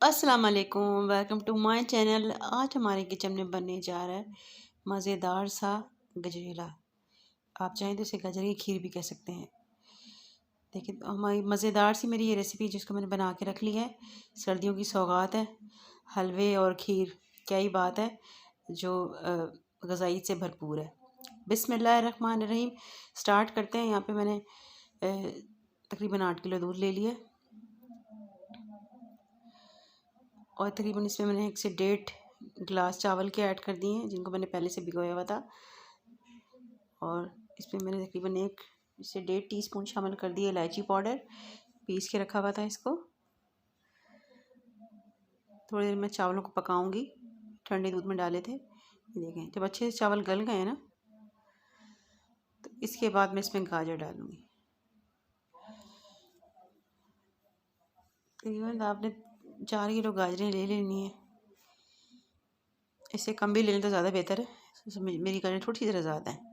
अस्सलाम वालेकुम, welcome to my channel. आज हमारे किचन में बनने जा रहा है मज़ेदार सा गजरेला। आप चाहें तो इसे गजरे की खीर भी कह सकते हैं। देखिए हमारी मज़ेदार सी मेरी ये रेसिपी जिसको मैंने बना के रख ली है। सर्दियों की सौगात है, हलवे और खीर, क्या ही बात है जो ग़ज़ाई से भरपूर है। बिस्मिल्लाहिर्रहमानिर्रहीम। स्टार्ट करते हैं। यहाँ पे मैंने तकरीबन 8 किलो दूध ले लिया और तकरीबन इसमें मैंने 1 से 1.5 गिलास चावल के ऐड कर दिए हैं जिनको मैंने पहले से भिगोया हुआ था। और इसमें मैंने तकरीबन 1 से 1.5 टीस्पून शामिल कर दिया इलायची पाउडर, पीस के रखा हुआ था इसको। थोड़ी देर मैं चावलों को पकाऊंगी, ठंडे दूध में डाले थे। ये देखें जब अच्छे से चावल गल गए ना तो इसके बाद मैं इसमें गाजर डालूंगी। तकरीबन आपने 4 किलो गाजरें ले लेनी है, इससे कम भी ले लें तो ज़्यादा बेहतर है। मेरी गाजरें थोड़ी सी ज़रा ज़्यादा है।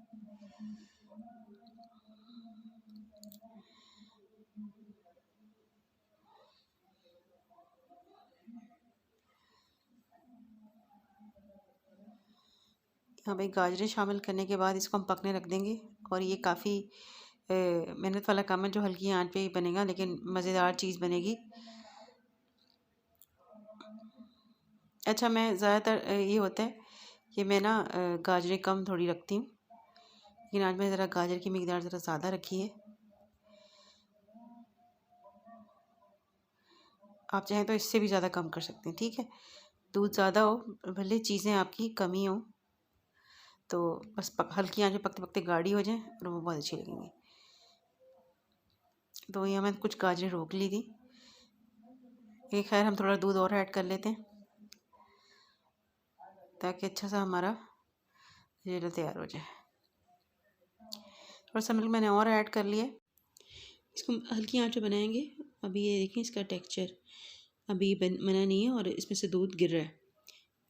यहाँ पे गाजरें शामिल करने के बाद इसको हम पकने रख देंगे। और ये काफ़ी मेहनत वाला काम है जो हल्की आंच पे ही बनेगा, लेकिन मज़ेदार चीज़ बनेगी। अच्छा, मैं ज़्यादातर ये होता है कि मैं ना गाजरें कम थोड़ी रखती हूँ, लेकिन आज मैंने ज़रा गाजर की मिकदार ज़रा ज़्यादा रखी है। आप चाहें तो इससे भी ज़्यादा कम कर सकते हैं, ठीक है। दूध ज़्यादा हो भले चीज़ें आपकी कमी हो, तो बस हल्की आंच में पकते पकते गाढ़ी हो जाए और वो बहुत अच्छी लगेंगी। तो यहाँ मैंने कुछ गाजरें रोक ली थी। ये खैर हम थोड़ा दूध और ऐड कर लेते हैं ताकि अच्छा सा हमारा गजरेला तैयार हो जाए। थोड़ा सा मिल्क मैंने और ऐड कर लिया। इसको हल्की आंच पे बनाएंगे। अभी ये देखें इसका टेक्सचर अभी बना नहीं है और इसमें से दूध गिर रहा है।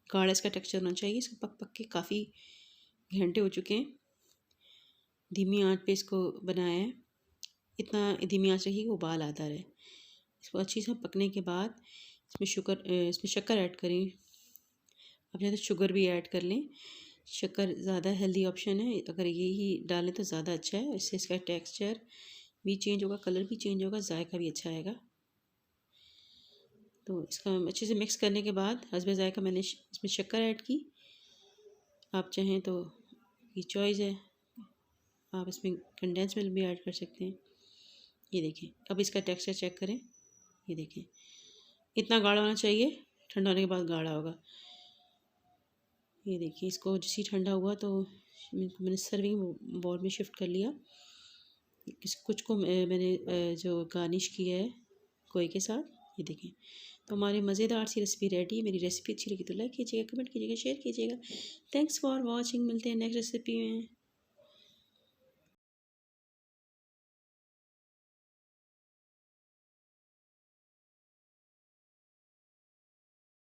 गाढ़ा इसका टेक्सचर होना चाहिए। इसको पक पक के काफ़ी घंटे हो चुके हैं। धीमी आंच पे इसको बनाया है। इतना धीमी आंच रखिए कि उबाल आता रहे। इसको अच्छी से पकने के बाद इसमें शक्कर ऐड करें। आप चाहे तो शुगर भी ऐड कर लें। शक्कर ज़्यादा हेल्दी ऑप्शन है, अगर यही डालें तो ज़्यादा अच्छा है। इससे इसका टेक्सचर भी चेंज होगा, कलर भी चेंज होगा, जायका भी अच्छा आएगा। तो इसका अच्छे से मिक्स करने के बाद हस्बे जायका मैंने इसमें शक्कर ऐड की। आप चाहें तो ये चॉइस है, आप इसमें कंडेंस मिल्क भी ऐड कर सकते हैं। ये देखें अब इसका टेक्सचर चेक करें। ये देखें इतना गाढ़ा होना चाहिए, ठंडा होने के बाद गाढ़ा होगा। ये देखिए इसको जैसे ही ठंडा हुआ तो मैंने सर्विंग बाउल में शिफ्ट कर लिया। कुछ को मैंने जो गार्निश किया है कोई के साथ। ये देखें तो हमारी मज़ेदार सी रेसिपी रेडी है। मेरी रेसिपी अच्छी लगी तो लाइक कीजिएगा, कमेंट कीजिएगा, शेयर कीजिएगा। Thanks for watching. मिलते हैं नेक्स्ट रेसिपी में।